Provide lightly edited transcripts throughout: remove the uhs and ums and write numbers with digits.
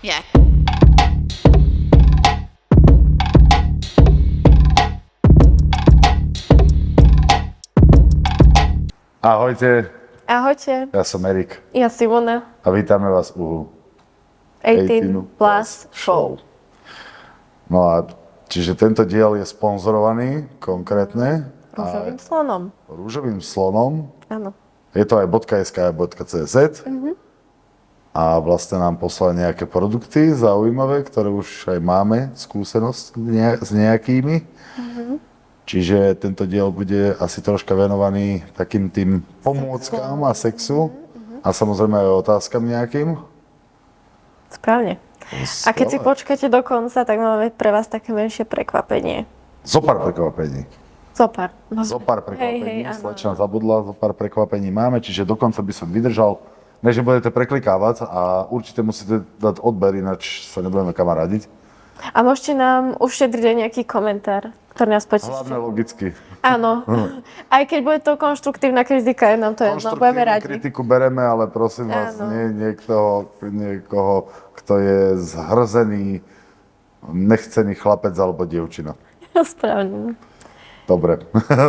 Yeah. Ahojte, Ahojte, ja som Erik ja Simona, a vítame vás u 18 Plus Show. No a čiže tento diel je sponzorovaný konkrétne Rúžovým slonom. Rúžovým slonom. Áno. Je to aj .sk a .cz. A vlastne nám poslali nejaké produkty zaujímavé, ktoré už aj máme skúsenosť s nejakými. Čiže tento diel bude asi troška venovaný takým tým pomôckam a sexu. A samozrejme aj otázkam nejakým. Správne. A keď si počkáte do konca, tak máme pre vás také menšie prekvapenie. Zopár prekvapení. Zopár. Zopár prekvapení. áno. Slečna zabudla, zopár prekvapení máme, čiže dokonca by som vydržal, než budete preklikávať a určite musíte dať odber, ináč sa nebudeme kamarádiť. A môžete nám ušetriť aj nejaký komentár, ktorý nás Hlavne poteší. logicky. Áno. Aj keď bude to konštruktívna kritika, nám to je jedno, budeme Konštruktívnu radi. kritiku bereme, ale prosím vás, Áno. nie niekoho, kto je zhrzený, nechcený chlapec alebo dievčina. Správne. Dobre,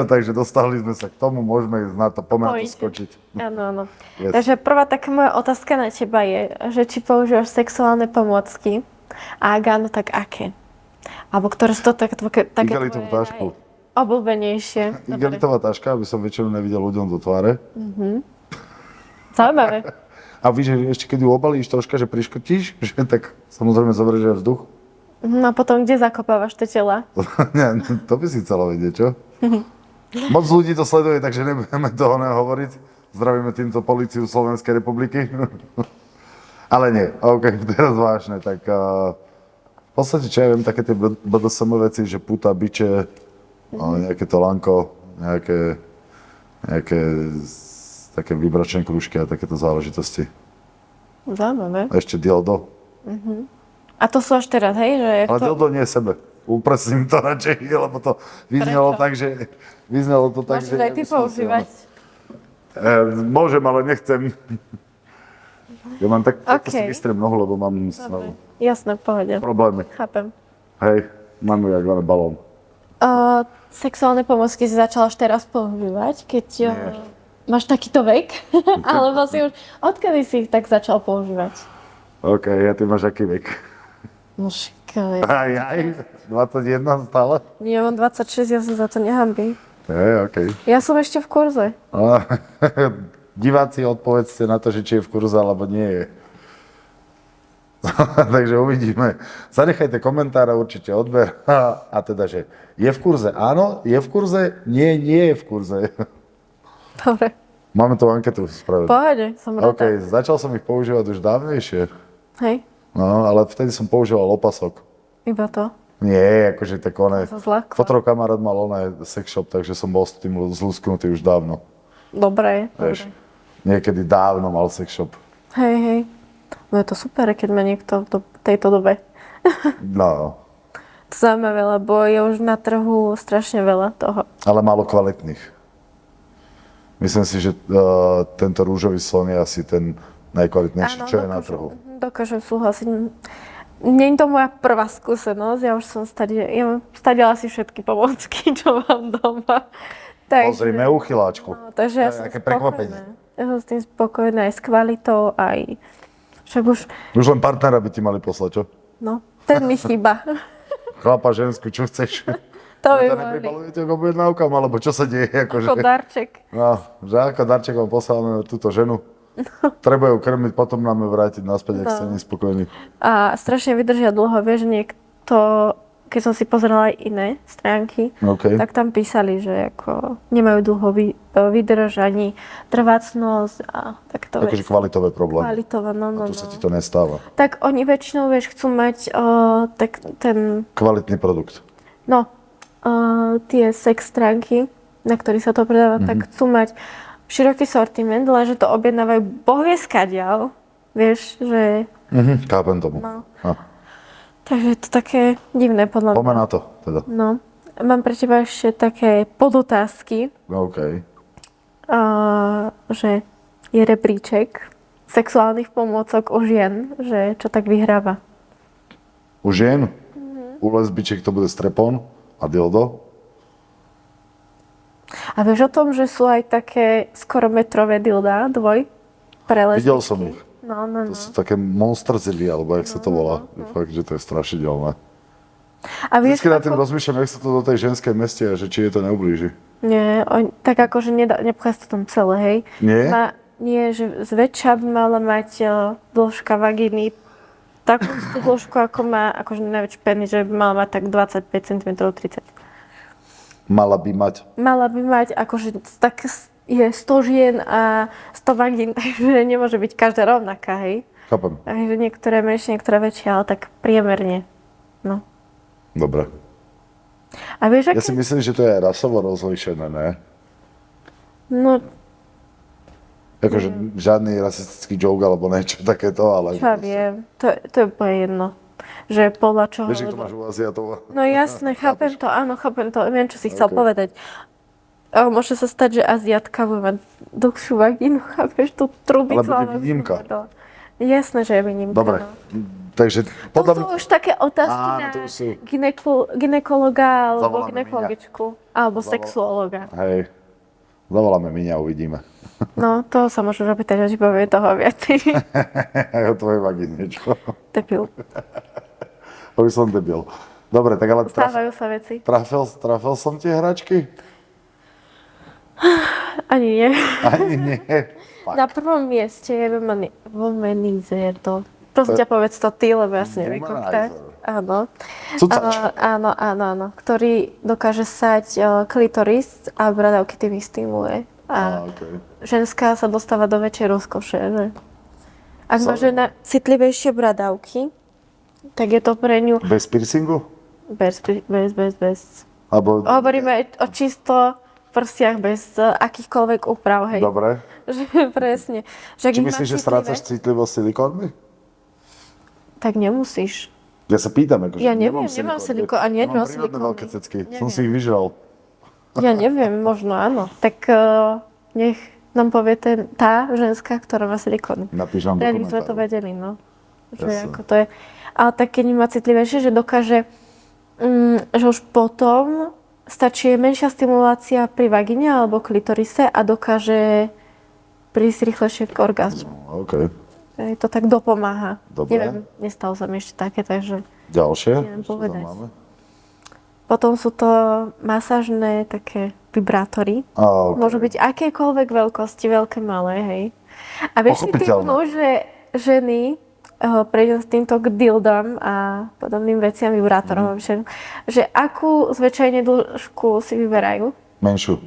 takže dostali sme sa k tomu, môžeme ísť na to, poďme na to Poďte. skočiť. Áno, áno. Yes. Takže prvá taká moja otázka na teba je, že či používaš sexuálne pomôcky a ak áno, tak aké? Alebo ktoré sú to také Igelitovú tašku. obľúbenejšie? Dobre. Igelitová taška, aby som väčšinou nevidel ľuďom do tváre. Zaujímavé. A víš, že ešte keď ju obalíš troška, že priškrtíš, že tak samozrejme zoberieš aj vzduch. No a potom kde zakopávaš tie tela? Nie, to by si chcela vedieť, čo? Moc ľudí to sleduje, takže nebudeme toho nehovoriť. Zdravíme týmto políciu Slovenskej republiky. Ale nie, OK, teraz vážne, tak v podstate, čo ja viem, také tie BDSM veci, že puta, biče, nejaké to lanko, nejaké také vibračné krúžky a takéto záležitosti. Zaujímavé. A ešte dildo. A to sú až teraz, hej? Že jak Ale to... dildo nie sebe. Upresním to radšej, lebo to vyznelo Prečo? tak, že... Vyznelo to tak, Môžeš že... aj ty používať. Môžem, ale nechcem. Ja mám takto si OK. vystrem nohu, lebo mám Dobre. Jasné, v pohode. problémy. Chápem. Hej, mám ju jak len balón. Sexuálne pomôcky si začala až teraz používať, keď máš takýto vek? Alebo si už... Odkedy si ich tak začal používať? OK, ja ty máš aký vek? No šikaj. Aj, 21 stále? Ja mám 26, ja sa za to nehambím. Hej, OK. Ja som ešte v kurze. Diváci, odpovedzte na to, že či je v kurze, alebo nie je. Takže uvidíme. Zanechajte komentár a určite odber. A teda, že je v kurze? Áno, je v kurze? Nie, nie je v kurze. Dobre. Máme tu anketu spraviť. Pohode, som rada. OK, začal som ich používať už dávnejšie. Hej, No, ale vtedy som používal opasok. iba to. Nie, akože tak oné... To sa zľahklo. Fotrov kamarát mal oné sex shop, takže som bol s tým zlusknutý už dávno. Dobre, Vieš, dobre. niekedy dávno mal sex shop. Hej. No je to super, keď má niekto v tejto dobe. No, To je zaujímavé, lebo je už na trhu strašne veľa toho. ale málo kvalitných. Myslím si, že tento rúžový slon je asi ten najkvalitnejší, čo je na trhu. Dokážem súhlasiť. Nie je to moja prvá skúsenosť, ja už som stadila si všetky pomôcky, čo mám doma. Pozrime uchyláčku. No, takže ja som Aké prekvapenie. spokojná. Ja som s tým spokojná aj s kvalitou, aj... Však už, Už len partnera by ti mali poslať, čo? no, ten mi chýba. Chlapa, žensku, čo chceš? To by To mali. nepribalujete k objednávkam, alebo čo sa deje? Akože... Ako darček. No, že ako darček vám posláme túto ženu. Treba ju krmiť, potom nám ju vrátiť naspäť, ak ste nespokojní. A strašne vydržia dlho, vieš, niekto, keď som si pozerala aj iné stránky, OK. tak tam písali, že ako nemajú dlho vydrž ani trvácnosť a takto Akože kvalitové problémy. Kvalitová, no. Tu sa ti to nestáva. Tak oni väčšinou, vieš, chcú mať tak ten, Kvalitný produkt. no, tie sex stránky, na ktorých sa to predáva, tak chcú mať široký sortiment, lenže to objednávajú bohvie skadiaľ, vieš, že... Chápem tomu. No. No. Takže je to také divné podľa mňa. Poďme na to, teda. No, mám pre teba ešte také podotázky, OK. že je rebríček sexuálnych pomôcok u žien, že čo tak vyhráva. U žien? U lesbičiek to bude strepon a dildo. A vieš o tom, že sú aj také skoro metrové dildá, pre lesbičky? Videl som ich. No, no, To no. sú také monsterzily, alebo jak sa to volá. Fakt, že to je strašidelné. A vieš, Vždycky nad tým ako... rozmýšľam, jak sa to do tej ženskej meste a že či je to neublíži. Nie, tak akože nepchá sa tam celé, hej. Nie? Nie, že zväčša by mala mať dĺžka vagíny takú istú dĺžku, ako má akože najväčší penis, že by mala mať tak 25 cm, 30. Mala by mať. Mala by mať akože tak je 100 žien a 100 vagín, takže nemôže byť každá rovnaká, hej. Chápem. Takže niektoré menšie, niektoré väčšie, ale tak priemerne. No. Dobre. A vieš, Ja aké... si myslím, že to je rasovo rozlíšené, ne? No, Akože žiadny rasistický joke alebo niečo takéto, ale... čo ja viem, to je úplne jedno. Že podľa čoho... Vieš, že to máš u Aziatov? No jasné, chápem to, áno, chápem to, viem, čo si chcel Ok. povedať. Môže sa stať, že Aziatka bude mať dlhšiu vagínu, chápeš, tú trubicu. Ale bude výnimka. Jasné, že je výnimka. Dobre, No. takže To podľa sú mňa... už také otázky Áno, na to už sú. ginekologa alebo Zavoláme ginekologičku, alebo sexuologa. Hej, zavoláme Miňa a uvidíme. No, to sa môžu opýtať, že povie toho viac. Aj o tvojej vagíne, čo? Debil. To by som debil. Dobre, tak ale Stávajú sa veci. trafil som tie hračky? Ani nie. Ani nie. Fakt. Na prvom mieste je womanizer. Prosím ťa, povedz to ty, lebo ja si neviem koktať. Womanizer. Áno. Cucač. Áno. Ktorý dokáže sať klitoris a bradavky tým stimuluje. A Okay. ženská sa dostáva do väčšej rozkoše. Že? Ak má Zaujímavé. žena citlivejšie bradavky, tak je to pre ňu Bez piercingu? bez. Alebo... Hovoríme o čisto prsiach bez akýchkoľvek úprav, hej. Dobre. Že presne. Že ak Či ich má myslíš, že citlivé, strácaš citlivosť silikónmi? tak nemusíš. Ja sa pýtam, akože Ja neviem, nemám silikón, ani Mám nemám prírodné silikóny. veľké cecky, Neviem. som si ich vyžral. Ja neviem, možno áno. Tak nech nám povie tá ženská, ktorá má silikóny. Napíš nám do Radi by sme to komentárov. vedeli, no. Že Jasné. ako to je. Ale tak keď má citlivejšie, že dokáže, že už potom stačí menšia stimulácia pri vagíne alebo klitorise a dokáže prísť rýchlejšie k orgazmu. OK. To tak dopomáha. Dobre. Neviem, nestalo sa mi ešte také, takže Ďalšie? Neviem Čo povedať. tam máme? potom sú to masážne také vibrátory. Okay. Môžu byť akékoľvek veľkosti, veľké, malé, hej. A vieš si Pochopiteľné. typnú, že ženy prejdem s týmto k dildom a podobným veciam, vibrátorom, že akú zväčšenie dĺžku si vyberajú? Menšiu.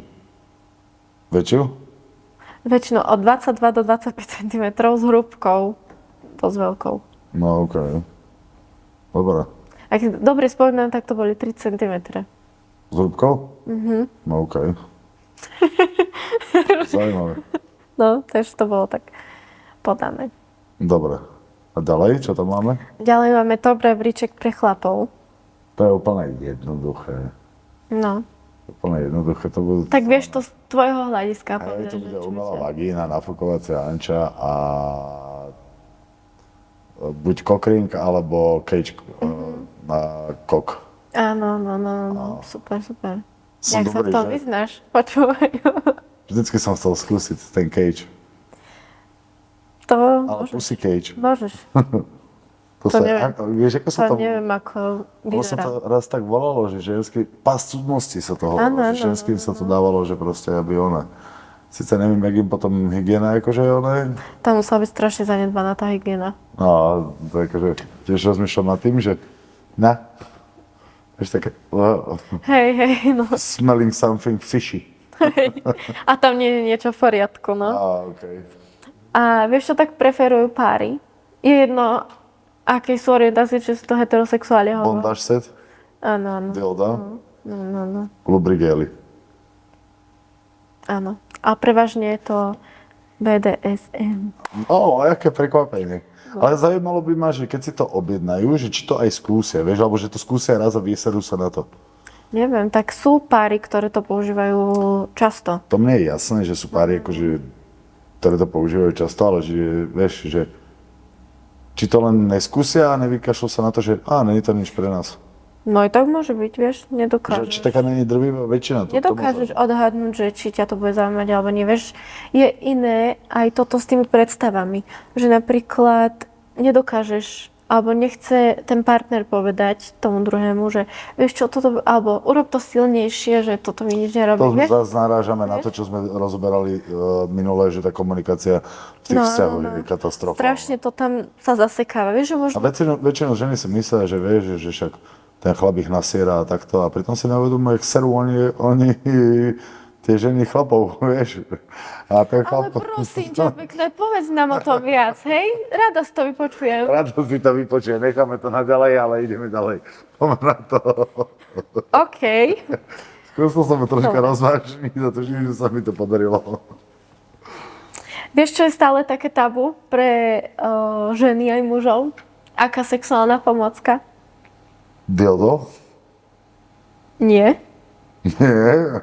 Väčšiu? Väčšinou od 22 do 25 cm s hrúbkou, dosť veľkou. No OK. Dobre. Ak si dobre spomínam, tak to boli 3 cm. S hrúbkou? No OK. Zaujímavé. No, takže to bolo tak podané. Dobre. A ďalej, čo tam máme? Ďalej máme top rebríček pre chlapov. To je úplne jednoduché. No, Úplne jednoduché. To budú... tak vieš to z tvojho hľadiska Hej, povedať, to bude že čo umelá by ťa- vagína, nafukovacia anča a buď kokring, alebo cage na kok. Áno, super. Som Jak sa v dobrý, tom že? vyznáš? Počúvaj. Vždycky som chcel skúsiť ten cage. To Ale môžeš. pussy cage. Môžeš. To To sa, neviem. vieš, ako sa To to... neviem, ako Lebo sa vyzerá. to raz tak volalo, že ženský... Pás cudnosti sa to hovorilo, Áno, že ženským sa to dávalo, že proste, aby ona... Sice neviem, jak im potom hygiena, akože ona... Tam musela byť strašne zanedbaná tá hygiena. No, a to je akože, tiež rozmýšľam nad tým, že... Na. Vieš, také... Hej, no. Smelling something fishy. A tam nie je niečo v poriadku, no. Okej. A vieš, čo tak preferujú páry? Je jedno, aké sú orientácie, či sú to heterosexuáli alebo... Bondage set, Áno. dildo, No. lubrigely. Áno. A prevažne je to BDSM. Aké prekvapenie. Ale zaujímalo by ma, že keď si to objednajú, že či to aj skúsia, vieš, alebo že to skúsia raz a vyserú sa na to. Neviem, tak sú páry, ktoré to používajú často. To mne je jasné, že sú páry akože ktoré to používajú často, ale že, vieš, že či to len neskúsia a nevykašľú sa na to, že není to nič pre nás. No i tak môže byť, vieš, Že, nedokážeš. či taká není drvivá väčšina. Nedokážeš odhadnúť, že či ťa to bude zaujímať alebo nie. Vieš, je iné aj toto s tými predstavami. Že napríklad nedokážeš alebo nechce ten partner povedať tomu druhému, že vieš čo, toto, alebo urob to silnejšie, že toto mi nič nerobí. To Vieš? zase narážame na to, čo sme rozoberali minule, že tá komunikácia v tých vzťahoch je katastrofálna. Strašne to tam sa zasekáva. Vieš, že možno... A väčšinou ženy si myslia, že vieš, že však ten chlap ich nasiera a takto a pritom si neuvedomujú, jak serú oni tie ženy chlapov, vieš. A ten Ale chlap... prosím ťa, pekne, povedz nám o tom viac, hej? Rada si to vypočujem. Rado si to vypočuje, necháme to naďalej, ale ideme ďalej. Poďme na to. OK. Skúsil som troška Dobre. rozvážniť za to, že sa mi to podarilo. Vieš, čo je stále také tabu pre ženy aj mužov? Aká sexuálna pomôcka? Dildo? Nie. Nie.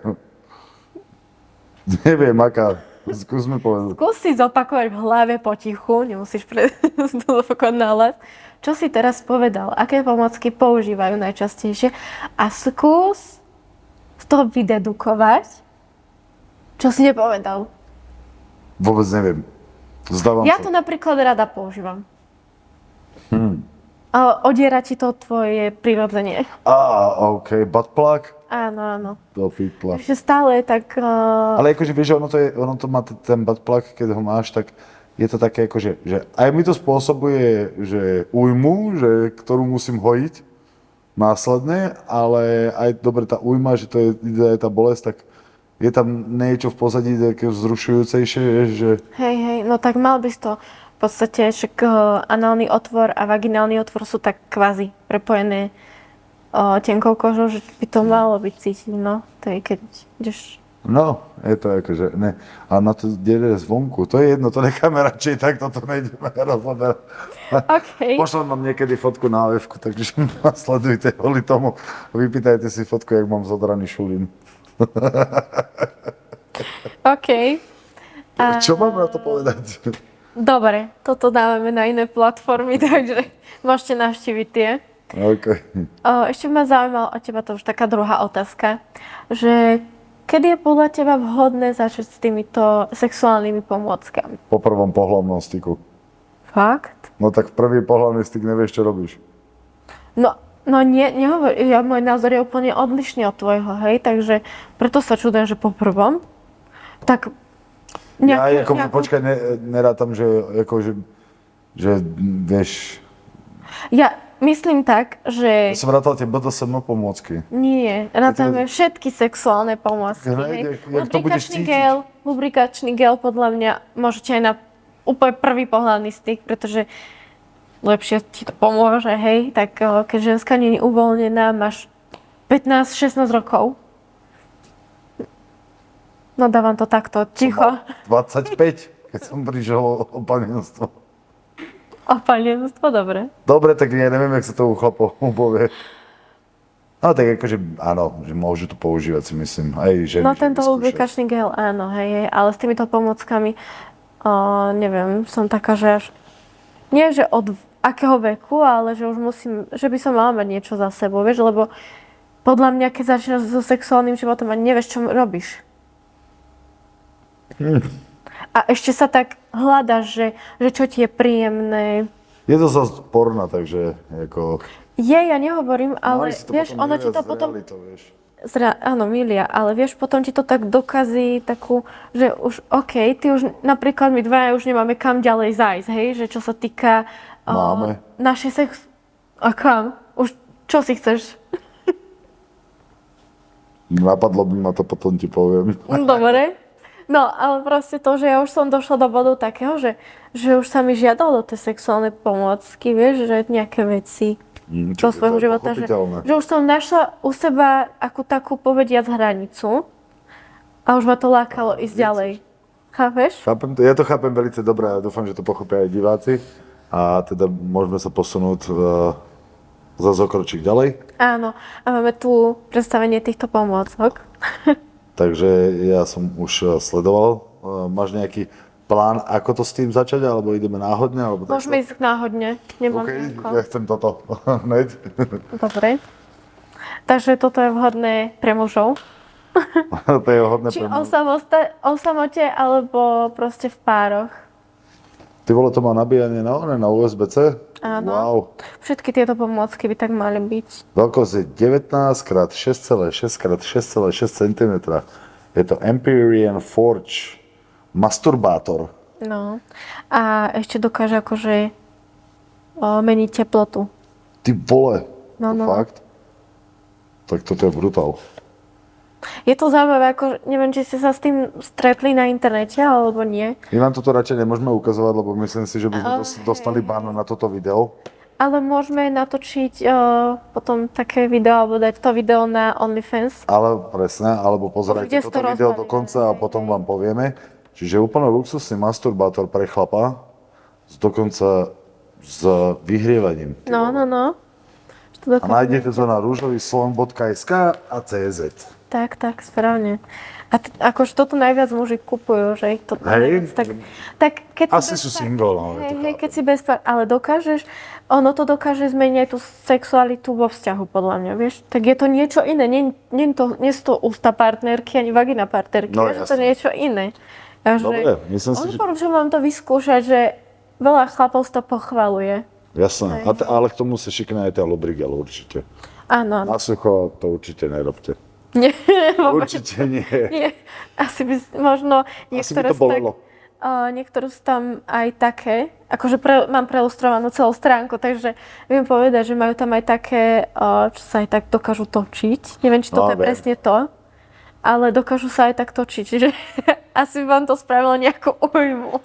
Neviem, aká. Skúsme povedať. Skús si zopakovať v hlave potichu, nemusíš to zopakovať nahlas. Čo si teraz povedal? Aké pomocky používajú najčastejšie? A skús z toho vydedukovať, čo si nepovedal. Vôbec neviem. Zdávam Ja sa. to napríklad rada používam. A odiera ti to tvoje prirodzenie. OK, butt plug? Áno, áno. Do pitla. Takže stále je tak... Ale akože vieš, ono to má ten butt plug, keď ho máš, tak je to také akože, že aj mi to spôsobuje, že újmu, že, ktorú musím hojiť následne, ale aj dobre tá újma, že to je aj tá bolesť, tak je tam niečo v pozadí také vzrušujúcejšie, že... Hej, no tak mal by si to v podstate, však análny otvor a vaginálny otvor sú tak kvázi prepojené tenkou kožou, že by to malo byť cítiť, no. To je keď ideš... No, je to akože, ne. A na to ide zvonku, to je jedno, to necháme radšej tak, toto nejdeme rozoberať. OK. Pošlem vám niekedy fotku na AF-ku, takže ma sledujte kvôli tomu. Vypýtajte si fotku, jak mám zodraný šulín. OK. Čo mám na to povedať? Dobre, toto dávame na iné platformy, takže môžete navštíviť tie. OK. Ešte ma zaujímala od teba to už taká druhá otázka, že kedy je podľa teba vhodné začať s týmito sexuálnymi pomôckami? Po prvom pohlavnom styku. Fakt? No tak prvý pohlavný styk nevieš, čo robíš. No nie, nehovor, môj názor je úplne odlišný od tvojho, hej, takže preto sa čudujem, že po prvom, tak Počkaj, nerátam, že vieš... Ja myslím tak, že... Ja som rátal tie BDSM pomôcky. Nie, rátame všetky sexuálne pomôcky. Jak to budeš cítiť? Lubrikačný gel podľa mňa môžete aj na úplne prvý pohlavný styk, pretože lepšie ti to pomôže, hej. Tak keď ženská nie je uvoľnená, máš 15-16 rokov. No dávam to takto, ticho. 25, keď som prišiel o panenstvo. O panenstvo, dobre. Dobre, tak ja neviem, jak sa to u chlapov povie. No tak akože, áno, že môžu to používať, si myslím. Aj ženy, No že tento vyskúšať. lubrikačný gel, áno, hej, ale s týmito pomockami, neviem, som taká, že až... Nie, že od akého veku, ale že už musím, že by som mala mať niečo za sebou, vieš, lebo podľa mňa, keď začínaš so sexuálnym životom a nevieš, čo robíš. A ešte sa tak hľadaš, že čo ti je príjemné. Je to zase porna, takže ako... Ja nehovorím, ale si to vieš, potom ono ti to nevia s potom... realitou, vieš. Áno, milia, ale vieš, potom ti to tak dokazí takú, že už OK, ty už napríklad my dvaja už nemáme kam ďalej zájsť, hej, že čo sa týka Máme. našej sex... A kam? Už čo si chceš? Napadlo by ma to, potom ti poviem. Dobre. No, ale proste to, že ja už som došla do bodu takého, že už sa mi žiadalo do tej sexuálnej pomôcky, vieš, že nejaké veci do svojho života, že už som našla u seba akú takú povediac hranicu a už ma to lákalo ísť ďalej. Chápeš? Chápem to, ja to chápem veľmi dobre a dúfam, že to pochopia aj diváci. A teda môžeme sa posunúť za okročík ďalej. Áno, a máme tu predstavenie týchto pomôcok. Takže ja som už sledoval. Máš nejaký plán, ako to s tým začať, alebo ideme náhodne? Alebo Môžeme ísť náhodne. Nemám OK, nejako. ja chcem toto. Hneď. Dobre. Takže toto je vhodné pre mužov. To je hodné Či pre mňa. o samote, alebo proste v pároch. Ty vole, to má nabíjanie na USB-C? Áno. Wow. Všetky tieto pomôcky by tak mali byť. Veľkosť je 19x6,6 x 6,6 cm. Je to Empyrean Forge masturbátor. No. A ešte dokáže akože meniť teplotu. Ty vole, No, to no. fakt? Tak toto je brutál. Je to zaujímavé, ako neviem, či ste sa s tým stretli na internete, alebo nie. My vám toto radšej nemôžeme ukazovať, lebo myslím si, že by sme dostali ban na toto video. Ale môžeme natočiť potom také video, alebo dať to video na OnlyFans. Ale presne, alebo pozerajte Kde si to toto video rozbalíme, do konca a potom vám povieme. Čiže úplne luxusný masturbátor pre chlapa, dokonca s vyhrievaním. No. A nájdete to na rúžovyslon.sk a CZ. Tak, správne. A akože toto najviac muži kupujú, že ich to najviac tak keď Asi sú single, no. Hej, keď si bez pár, ale dokážeš, ono to dokáže zmeniť aj tú sexualitu vo vzťahu, podľa mňa, vieš? Tak je to niečo iné, nie sú to ústa partnerky, ani vagina partnerky, No, vieš? To je niečo iné. Dobre, myslím si, že... Odporúčam vám to vyskúšať, že veľa chlapov to pochvaluje. Jasné, ale k tomu sa šikne aj tá lubrigel určite. Áno. Na sucho to určite nerobte. Nie, vôbec. Určite nie. Nie. Asi by možno Asi by to bolelo. Niektoré sú tam aj také, akože mám preustrovanú celú stránku, takže viem povedať, že majú tam aj také, čo sa aj tak dokážu točiť. Neviem, či toto je presne to, ale dokážu sa aj tak točiť, čiže asi by vám to spravilo nejakú újmu.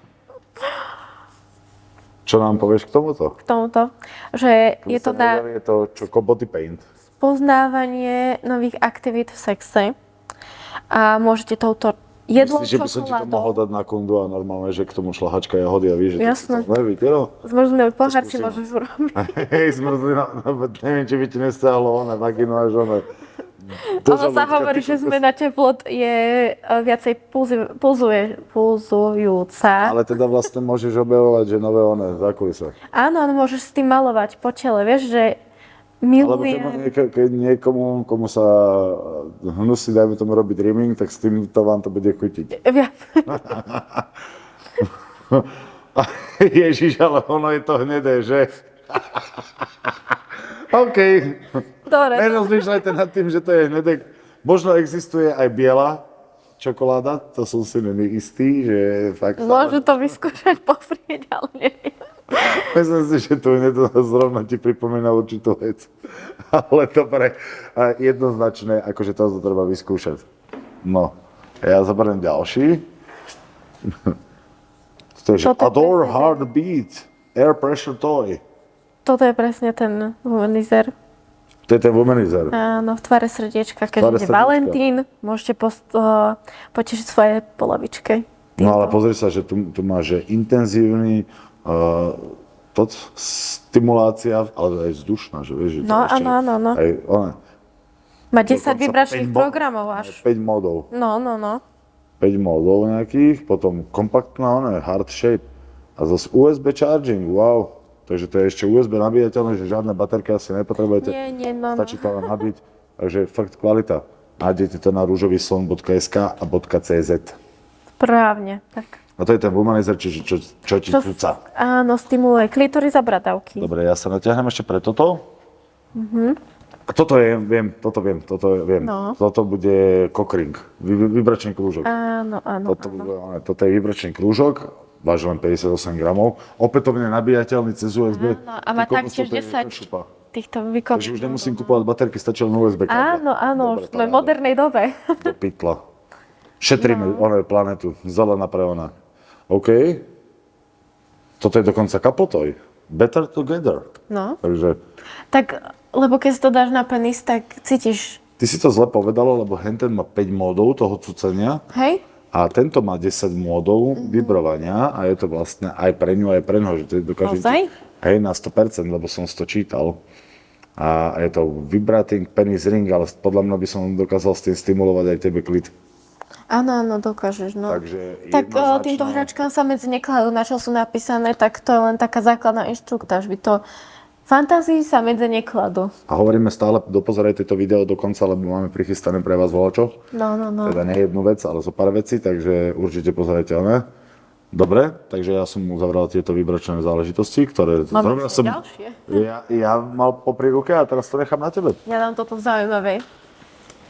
Čo nám povieš k tomuto? K tomuto, že je to na Je to čo, body paint. poznávanie nových aktivít v sexe a môžete touto jedlou Myslíš, že by som ti to mohol dať na kundu a normálne, že k tomu šlahačka jahody a víš, že Jasné. to nevíte, Zmrzlý pohár si skúsim. môžeš urobiť. Hej, zmrzlina, neviem, či by ti nestáhlo vaginu až Ono sa hovorí, že zmena teplot je viacej pulzujúca. Ale teda vlastne môžeš objavovať, že nové zákulisé. Áno, môžeš s tým malovať po tele, vieš, že Alebo milujem. keď niekomu, komu sa hnusí, dajme tomu robiť rimming, tak s týmto vám to bude chutiť. Ježiš, ale ono je to hnedé, že? OK. Dobre, Nerozmýšľajte nad tým, že to je hnedé. Možno existuje aj biela čokoláda, to som si není istý, že fakt... môžu to vyskúšať poprieť, ale neviem. Myslím si, že to zrovna ti pripomína určitú vec. Ale dobre, jednoznačne, akože to treba vyskúšať. No, ja zaberiem ďalší. To je, že Toto je Adore presne Hard Beat Air Pressure Toy. Toto je presne ten womanizer. To je ten womanizer. Áno, v tvare srdiečka. Keď tvare ide srdiečka. Valentín, môžete potešiť svoje polovičke. No ale pozri sa, že tu má, že intenzívny stimulácia, ale aj vzdušná, že vieš, že to No, ešte áno. aj ona, Má 10 dokonca vibračných 5 mo- programov až. 5 módov. No. 5 módov nejakých, potom kompaktná, hard shape a zase USB charging, wow. Takže to je ešte USB nabíjateľné, že žiadne baterky asi nepotrebujete. Nie, no. Stačí to len nabiť, takže fakt kvalita. Nájdete to na rúžovyslon.sk a .cz. Správne, tak. A to je ten womanizer, čiže čo ti cuca. Áno, stimuluje klitoris a bradavky. Dobre, ja sa natiahnem ešte pre toto. A toto viem. No. Toto bude cockring, vibračný krúžok. Áno. Toto je vibračný krúžok, váži len 58 gramov, opätovne nabíjateľný cez USB. Áno, a má Ty kokos, taktiež toto je 10 šupa. týchto vykopov. Takže už nemusím kupovať baterky, stačí len USB káble. Áno, Dobre, už sme v paráda. modernej dobe. Do pytla. Šetríme planetu, zelená pre ona. OK. Toto je dokonca kapotoj. Better together. No, Takže tak, lebo keď si to dáš na penis, tak cítiš, ty si to zle povedala, lebo henten má 5 módov toho cucenia hej? a tento má 10 módov vibrovania a je to vlastne aj pre ňu, aj pre ňoho, že to dokáže... Ozaj? Hej, na 100%, lebo som si to čítal. A je to vibrating penis ring, ale podľa mňa by som dokázal s tým stimulovať aj tebe klit. Áno, dokážeš, no. Takže Tak jednoznačne... týmto hračkám sa medzi nekladajú, na čo sú napísané, tak to je len taká základná inštruktáž. By to fantázii sa medzi nekladú. A hovoríme stále, dopozerajte to video do konca, lebo máme prichystané pre vás volačo. No. Teda nie jednu vec, ale zo pár vecí, takže určite pozerajte, ne? Dobre, takže ja som uzavral tieto vybračené záležitosti, ktoré... Máme zrovna ešte ďalšie. Ja mal popri ruke a teraz to nechám na tebe. Ja dám toto zaujímavé.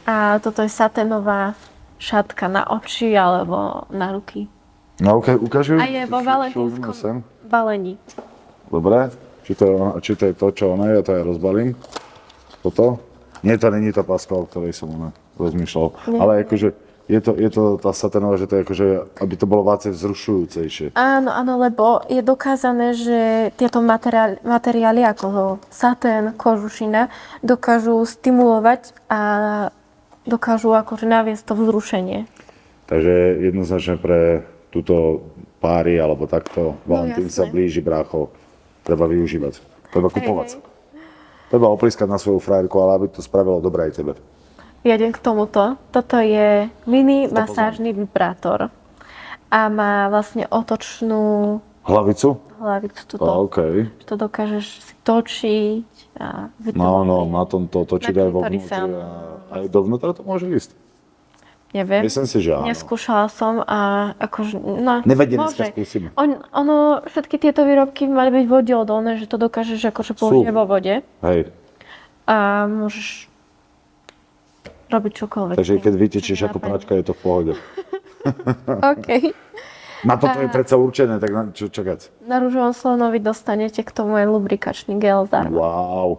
A toto je saténová šatka na oči alebo na ruky. No ok, ukáž ju. A je vo valentínskom sem. balení. Dobre, či to je to, čo ona je, ja to aj rozbalím. Toto. Nie, to není tá páska, o ktorej som rozmýšľal. Nie. Ale akože je to tá saténová, že to je akože, aby to bolo viacej vzrušujúcejšie. Áno, lebo je dokázané, že tieto materiály ako satén, kožušina dokážu stimulovať a dokážu akože naviesť to vzrušenie. Takže jednoznačne pre túto páry alebo takto, Valentín sa jasné. blíži, brácho, treba využívať, treba kupovať. Hej. Treba oplískať na svoju frajerku, ale aby to spravilo dobre aj tebe. Ja idem k tomuto. Toto je mini masážny vibrátor. A má vlastne otočnú Hlavicu? hlavicu. OK. To dokážeš si točiť a No, má tomto točiť Na aj vo klitorise, vnútri. áno. Aj dovnútra to môže ísť? Neviem. Myslím si, že áno. Neskúšala som a akože, no, Nevadí, dneska môže. skúsime. Ono, všetky tieto výrobky by mali byť vodeodolné, že to dokážeš akože použiť vo vode Hej, a môžeš robiť čokoľvek. takže s tým. keď vytečíš ako Napadne. práčka, je to v pohode. OK. Na toto je predsa určené, tak na čo čakať? Na rúžovom slonovi dostanete k tomu aj lubrikačný gel zdarma. Wow.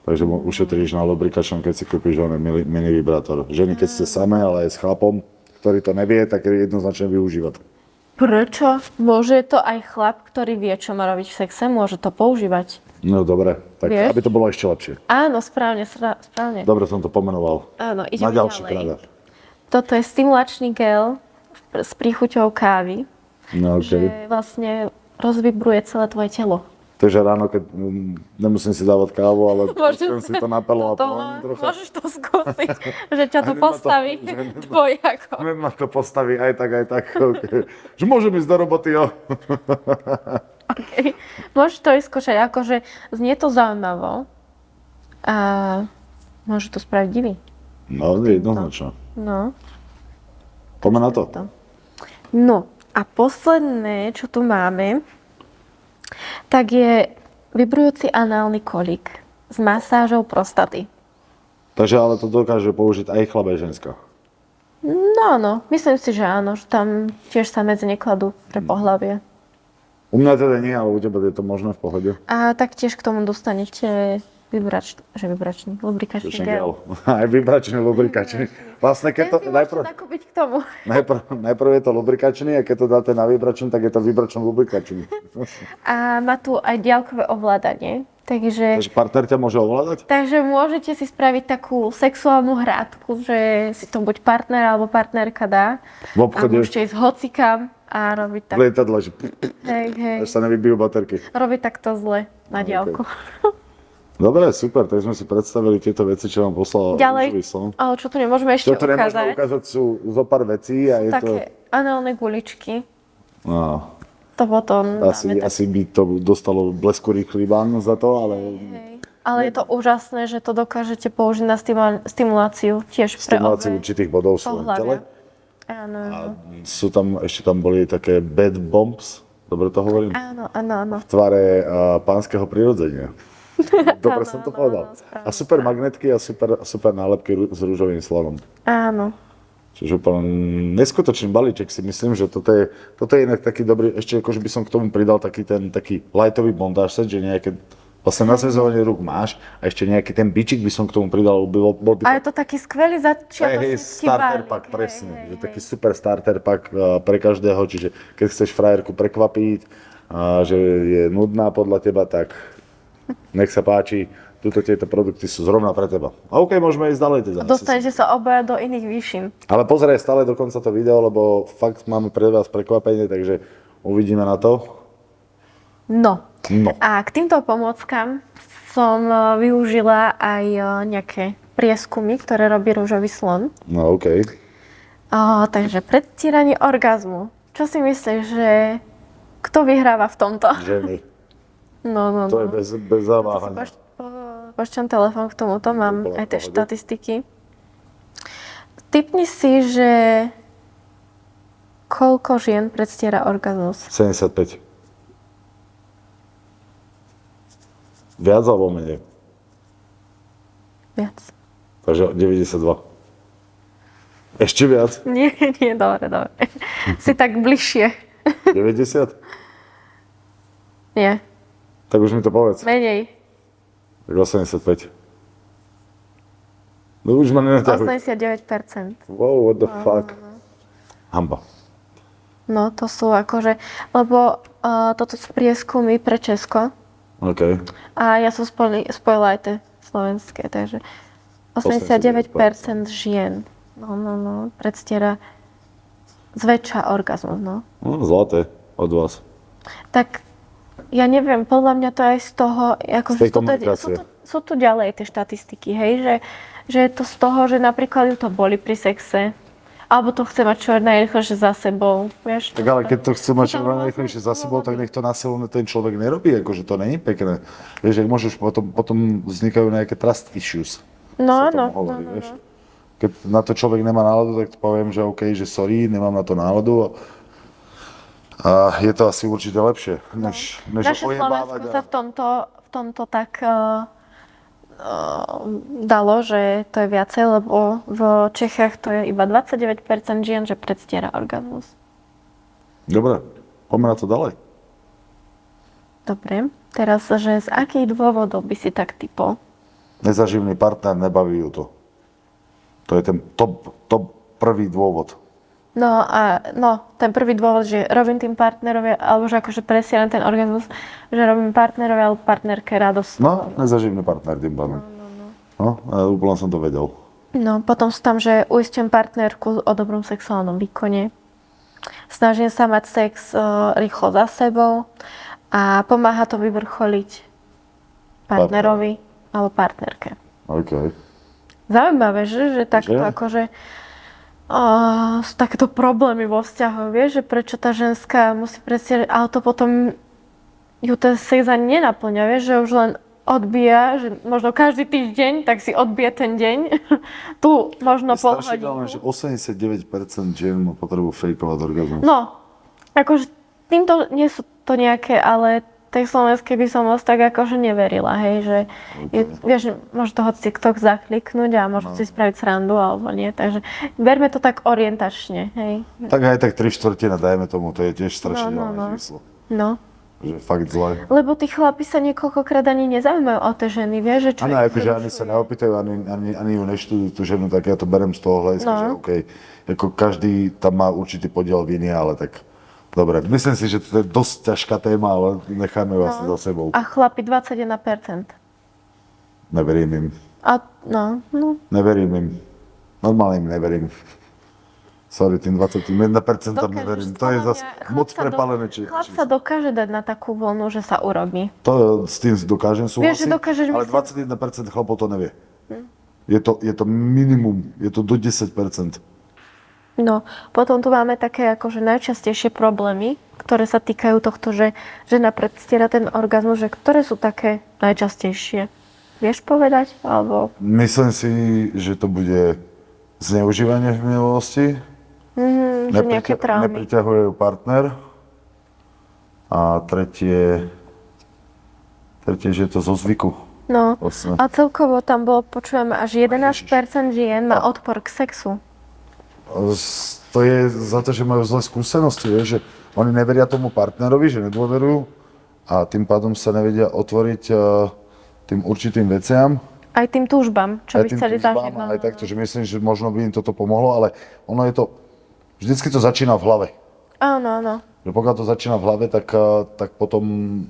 Takže ušetríš na lubrikačnom, keď si kúpiš mini vibrátor. Ženy, keď ste samé, ale aj s chlapom, ktorý to nevie, tak jednoznačne využívať. Prečo? Môže to aj chlap, ktorý vie, čo má robiť v sexe, môže to používať. No dobre, tak Vieš? aby to bolo ešte lepšie. Áno, správne. Dobre som to pomenoval. Áno, Na ideme ďalší ďalej. krát. Toto je stimulačný gel s príchuťou kávy, No okej. že vlastne rozvibruje celé tvoje telo. Takže ráno, keď nemusím si dávať kávu, ale chcem si to napelo a to, pomalím trocha. môžeš to skúsiť, že ťa to Hneď ma to- postaví dvojako. Hneď ma to postaví aj tak. Okay. Že môžem ísť do roboty, jo. Okay. Môžeš to vyskúšať, akože znie to zaujímavo a môže to spraviť divy. No, jednoznačne. No. Poďme na to. No a posledné, čo tu máme, tak je vibrujúci análny kolík s masážou prostaty. Takže ale to dokáže použiť aj chlap, aj ženská. No, myslím si, že áno, že tam tiež sa medzi nekladú pre pohlavie. U mňa teda nie, ale u teba je to možné v pohode. A taktiež k tomu dostanete lubrikačný gel. Aj vibračný, lubrikačný. Vlastne keď to, Ten si môžete nakúpiť k tomu. najprv je to lubrikačný a keď to dáte na vibračný, tak je to vibračný lubrikačný. A má tu aj diaľkové ovládanie. Takže partner ťa môže ovládať? môžete si spraviť takú sexuálnu hrádku, že si to buď partner alebo partnerka dá. V A obchode, môžete ísť hocikam a robiť tak. v lietadle, že Hej. až sa nevybijú baterky. Robiť takto zle na diaľku. Dobre, super, tak sme si predstavili tieto veci, čo vám poslal Ďalej, Rúžový slon. ale čo tu nemôžeme ešte Čo tu nemôžeme ukázať, ukázať sú zo pár vecí a je to... také análne guličky. No, To potom dáme tak. asi by to dostalo blesku rýchly ban za to, ale Hej. Ale je to úžasné, že to dokážete použiť na stimuláciu tiež pre stimuláciu obe určitých bodov v svojom tele. pohlavia. Áno, Ešte tam boli také bad bombs, dobre to hovorím? áno. V tvare pánskeho prirodzenia. Dobre som to povedal. správne, A super magnetky a super nálepky s rúžovým slonom. Áno. Čiže úplne neskutočný balíček, si myslím, že toto je inak taký dobrý, ešte akože by som k tomu pridal taký lightový bondage set, že nejaké vlastne nasvezovanie rúk máš a ešte nejaký ten bičik by som k tomu pridal, bol by A je to taký skvelý začiatočnícky starter balík. pack, presne, že taký super starter pack pre každého, čiže keď chceš frajerku prekvapiť, že je nudná podľa teba, tak nech sa páči, tieto produkty sú zrovna pre teba. A OK, môžeme ísť ďalej teda. Dostanete sa obaja do iných výšin. Ale pozeraj stále do konca to video, lebo fakt máme pre vás prekvapenie, takže uvidíme na to. No. No. A k týmto pomôckam som využila aj nejaké prieskumy, ktoré robí Rúžový slon. No OK. Takže predstieranie orgazmu. Čo si myslíš, že kto vyhráva v tomto? Ženy. No. To je bez zaváhania. Pošťam telefón k tomuto, mám Bola aj tie pohode. štatistiky. Tipni si, že koľko žien predstiera orgazmus? 75. Viac alebo menej? Viac. Takže 92. Ešte viac? Nie, dobre. Si tak bližšie. 90? Nie, Tak už mi to povedz. menej. Tak 85. No už ma nenatahuj. 89%. Wow, what the fuck. Hamba. No, to sú akože, lebo toto sú prieskumy pre Česko OK. a ja som spojila aj tie slovenské, takže 89% žien, predstiera zväčša orgazmus, no. No, zlaté od vás. Tak ja neviem, podľa mňa to aj z toho, ako Z tej komunikácie. sú tu ďalej tie štatistiky, hej, že je to z toho, že napríklad ju to boli pri sexe, alebo to chce mať čo najrýchlejšie za sebou, vieš. Tak ale keď to chce mať čo najrýchlejšie za sebou, tak nech to násilne ten človek nerobí, akože to není pekné. Vieš, ak môžeš, potom vznikajú nejaké trust issues. No, sa tomu hovorí, vieš. Keď na to človek nemá náladu, tak poviem, že OK, že sorry, nemám na to náladu. A je to asi určite lepšie, než Naše ojebávať. Slovensko sa v tomto tak dalo, že to je viacej, lebo v Čechách to je iba 29% žien, že predstiera orgazmus. Dobre, poďme na to ďalej. Dobre, teraz, že z akých dôvodov by si tak typol? Nezaživný partner, nebaví ju to. To je ten top prvý dôvod. No, ten prvý dôvod, že robím tým partnerovi, alebo že akože presieram ten orgazmus, že robím partnerovi alebo partnerke radosť. No, nezaživný partner tým pádom. No, úplne som to vedel. No, potom sú tam, že uistím partnerku o dobrom sexuálnom výkone. Snažím sa mať sex rýchlo za sebou a pomáha to vyvrcholiť partnerovi alebo partnerke. OK. Zaujímavé, že takto akože sú takéto problémy vo vzťahu, vieš, že prečo tá ženská musí predstierať, ale to potom ju ten sex ani nenaplňa, vieš, že už len odbíja, že možno každý týždeň, tak si odbije ten deň, tu možno pol hodinu. Že 89% žien má potrebu fejkovať orgazmus. No, akože týmto nie sú to nejaké, ale tej slovenskej by som moc tak akože neverila, hej, že vieš, môže to hoď TikTok zakliknúť a môžu si spraviť srandu alebo nie, takže berme to tak orientačne, hej. Tak aj tak 3/4, dajme tomu, to je tiež strašidelné číslo. No. Že fakt zle. Lebo tí chlapi sa niekoľkokrát ani nezaujímajú o tie ženy, vieš, že čo Áno, ich akože ani sa neopýtajú, ani ju neštudujú tú ženu, tak ja to berem z toho hľadiska, že OK, ako každý tam má určitý podiel viny, ale tak dobre. Myslím si, že to je dosť ťažká téma, ale necháme ju asi za sebou. A chlapi 21%. Neverím im. Neverím im. Normálne im neverím. Sorry, tým 21% neverím. To je zase moc prepálené. Chlap sa dokáže dať na takú vlnu, že sa urobí. To s tým dokážem súhlasiť, Vieš, že dokážeš ale 21% chlapov to nevie. Je to minimum, je to do 10%. No, potom tu máme také akože najčastejšie problémy, ktoré sa týkajú tohto, že žena predstiera ten orgazmus, že ktoré sú také najčastejšie? Vieš povedať? Alebo... Myslím si, že to bude zneužívanie v minulosti. že nejaké traumy. Nepriťahuje ju partner. A tretie, že je to zo zvyku. No, Vlastne. a celkovo tam bolo, počujeme, až 11% žien má odpor k sexu. To je za to, že majú zlé skúsenosti, vieš, že oni neveria tomu partnerovi, že nedôverujú a tým pádom sa nevedia otvoriť tým určitým veciam. Aj tým túžbám, čo by chceli zažiť. Aj takto, že myslím, že možno by im toto pomohlo, ale ono je to, vždycky to začína v hlave. Áno. Že pokiaľ to začína v hlave, tak potom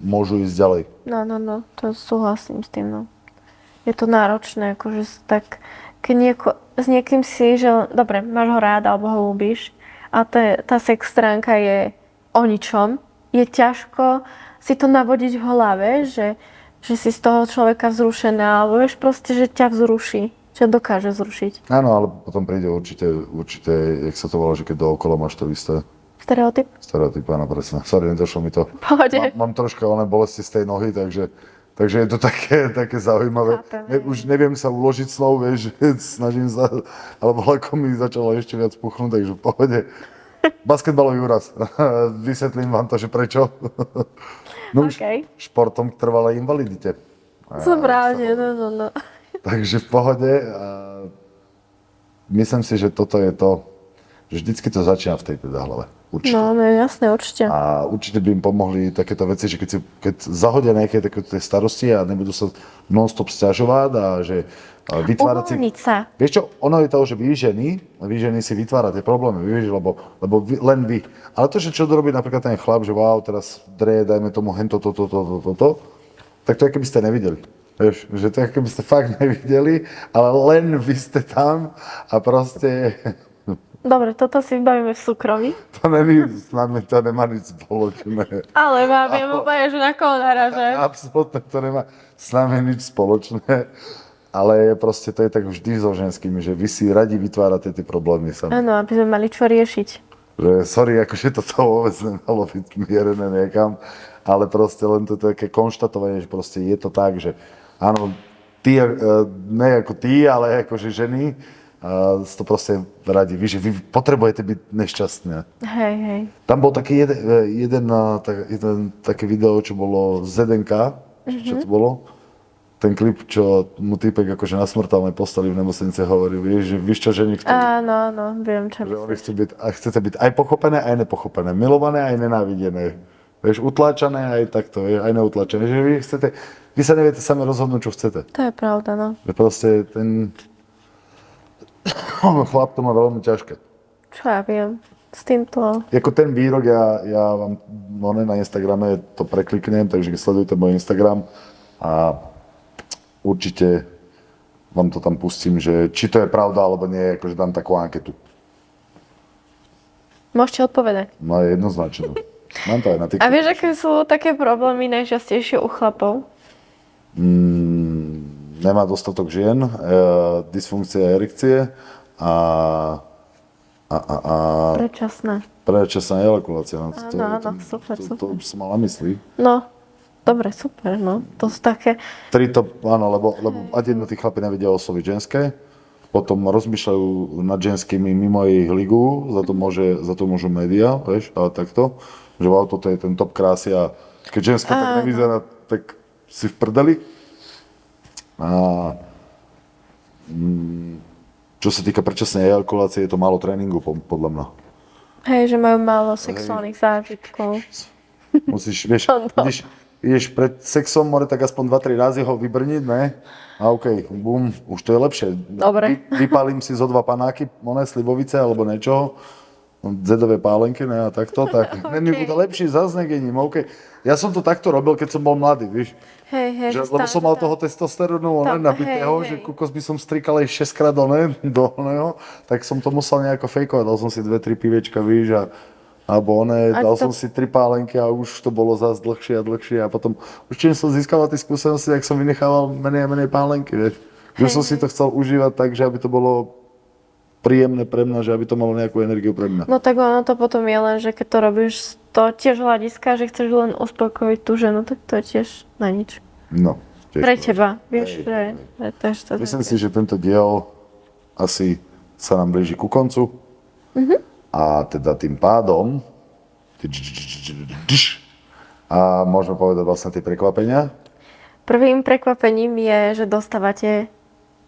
môžu ísť ďalej. No, to súhlasím s tým, no. Je to náročné, akože tak, keď s niekým si, že dobre, máš ho rád alebo ho ľúbiš a tá sex stránka je o ničom, je ťažko si to navodiť v hlave, že si z toho človeka vzrušená, alebo vieš proste, že ťa vzruší. Čo dokáže zrušiť. Áno, ale potom príde určite, jak sa to volá, že keď dookola máš to isté. Stereotyp? Stereotyp, áno, presne. Sorry, nedošlo mi to. Pohode. Mám troška oné bolesti z tej nohy, takže je to také zaujímavé. Chápem. Už neviem sa uložiť slov, vieš, snažím sa, alebo ako mi začalo ešte viac puchnúť, takže v pohode. Basketbalový úraz. Vysvetlím vám to, že prečo. No už OK. športom k trvalej invalidite. Správne, no. Takže v pohode. Myslím si, že toto je to, že vždycky to začína v tej teda hlave. Určite. No, jasné, určite. A určite by im pomohli takéto veci, že keď zahodia nejaké takéto starosti a nebudú sa non-stop sťažovať a že vytvárať si... Uvoľniť sa. Vieš čo, ono je to, že vy ženy si vytvára tie problémy, vieš, lebo len vy. Ale to, že čo robí napríklad ten chlap, že wow, teraz dajme tomu hento, toto, tak to je, keby ste nevideli. Vieš, že to je, keby ste fakt nevideli, ale len vy ste tam a proste... Dobre, toto si vybavíme v súkromí. S nami to nemá nič spoločné. Ale viem úplne, že na koho naražem. Absolutne to nemá s nami nič spoločné. Ale proste to je tak vždy so ženskými, že vy si radi vytvárate tie problémy sami. Áno, aby sme mali čo riešiť. Že sorry, akože toto vôbec nemalo byť mierené niekam, ale proste len to také konštatovanie, že proste je to tak, že áno, ty, ne ako ty, ale akože ženy, to proste radi, že vy potrebujete byť nešťastné. Hej. Tam bol taký jeden také video, čo bolo z ZNK, čo to bolo? Ten klip, čo mu týpek akože na smrteľnej posteli v nemocnici hovorí, vieš čo ženy chcú? Áno, viem, čo Že oni myslíš. chcete byť aj pochopené, aj nepochopené, milované, aj nenávidené. Vieš, utláčané, aj takto, aj neutláčané. Že vy sa neviete sami rozhodnúť, čo chcete. To je pravda, no. Že proste ten chlap to má veľmi ťažké. Čo ja viem. S týmto... Jako ten výrok, ja vám na Instagrame to prekliknem, takže sledujte môj Instagram a určite vám to tam pustím, že či to je pravda alebo nie, akože dám takú anketu. Môžete odpovedať. No jednoznačne. Mám to aj na TikTok. A vieš, aké sú také problémy najčastejšie u chlapov? Nemá dostatok žien, dysfunkcia erekcie a predčasná ejakulácia. Áno, super. To už som mal na mysli. No, dobre, super, no. To sú také... Áno, lebo ať jednotí chlapi nevedia osloviť ženské, potom rozmýšľajú nad ženskými mimo ich ligu, za to môžu médiá, vieš, ale takto, že wow, toto je ten top krásy a keď žensko tak nevyzerá, tak si v prdeli. A čo sa týka predčasnej ejakulácie, je to málo tréningu, podľa mňa. Hej, že majú málo sexuálnych zážitkov. Musíš, vieš, ideš pred sexom, more tak aspoň 2-3 razy ho vybrniť, ne? A okej, bum, už to je lepšie. Dobre. Vypálim si zo 2 panáky, slivovice alebo niečoho, dzedové pálenky, ne, a takto, tak není bude lepší zaznegením, okej. Ja som to takto robil, keď som bol mladý, vieš. Hej, Lebo som mal toho testosterónu nabitého, že kukos by som strikal aj 6-krát do oného, tak som to musel nejako fejkovať, dal som si 2-3 pivečka, víš, alebo dal som si 3 pálenky a už to bolo zás dlhšie a dlhšie a potom už čím som získal tie skúsenosti, tak som vynechával menej a menej pálenky, vieš. Že som si to chcel užívať tak, že aby to bolo príjemné pre mňa, že aby to malo nejakú energiu pre mňa. No tak ono to potom je len, že keď to robíš z toho tiež hľadiska, že chceš len uspokojiť tú ženu, tak to je tiež na nič. No. Pre teba, vieš, že... Myslím si, že tento diel asi sa nám blíži ku koncu. A teda tým pádom a môžeme povedať vlastne tie prekvapenia. Prvým prekvapením je, že dostávate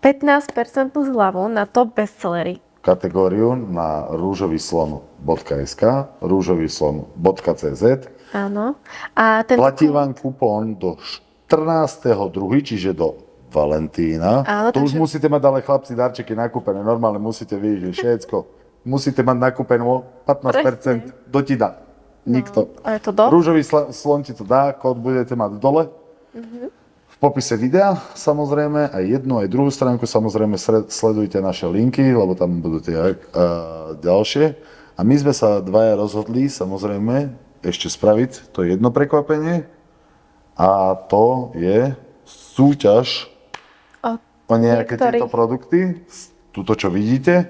15% zľavu na top bestsellery. Kategóriu na rúžovyslon.sk, rúžovyslon.cz. Áno. A ten Platí vám kupón do 14.2., čiže do Valentína. Áno, To už musíte mať ale chlapci darčeky nakúpené, normálne musíte vidieť, že všetko. Musíte mať nakúpené 15%, kto ti dá? Nikto. A je to do? Rúžový slon ti to dá, kód budete mať dole. V popise videa samozrejme, aj jednu, aj druhú stránku, samozrejme sledujte naše linky, lebo tam budú tie ďalšie. A my sme sa dvaja rozhodli samozrejme ešte spraviť to jedno prekvapenie a to je súťaž o nejaké Niektorí. tieto produkty, túto čo vidíte,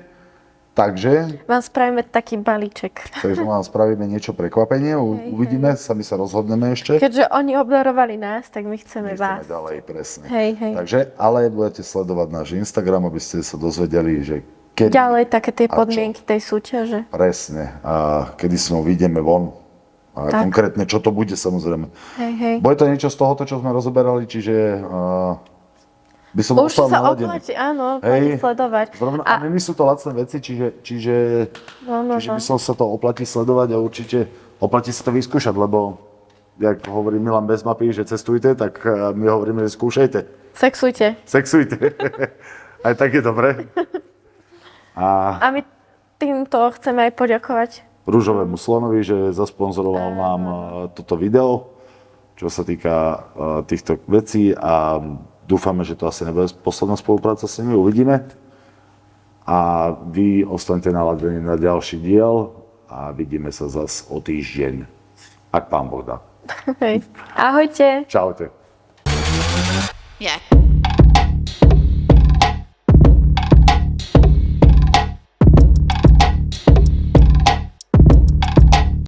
takže Vám spravíme taký balíček. vám spravíme niečo prekvapenie, uvidíme, sami sa rozhodneme ešte. Keďže oni obdarovali nás, tak my chceme Chceme vás. ďalej, presne. Hej. Takže, ale budete sledovať náš Instagram, aby ste sa dozvedeli, že kedy, Ďalej také tie A čo? podmienky tej súťaže. presne, a kedy s ňou vyjdeme von. A Tak. konkrétne, čo to bude, samozrejme. Hej. Bude to niečo z tohoto, čo sme rozoberali, čiže by som Už ostal sa naladený. oplatí, áno, oplatí sledovať. Zrovna, A- a nie sú to lacné veci, čiže by som sa to oplatí sledovať a určite oplatí sa to vyskúšať, lebo jak hovorí Milan bez mapy, že cestujte, tak my hovoríme, že skúšajte. Sexujte. Sexujte. Aj tak je dobre. A A my týmto chceme aj poďakovať. Ružovému slonovi, že zasponzoroval nám toto video, čo sa týka týchto vecí a dúfame, že to asi nebude posledná spolupráca s nimi, uvidíme. A vy ostaňte naladení na ďalší diel a vidíme sa zas o týždeň, ak Pán Boh dá. Hej. Ahojte. Čaute. Yeah.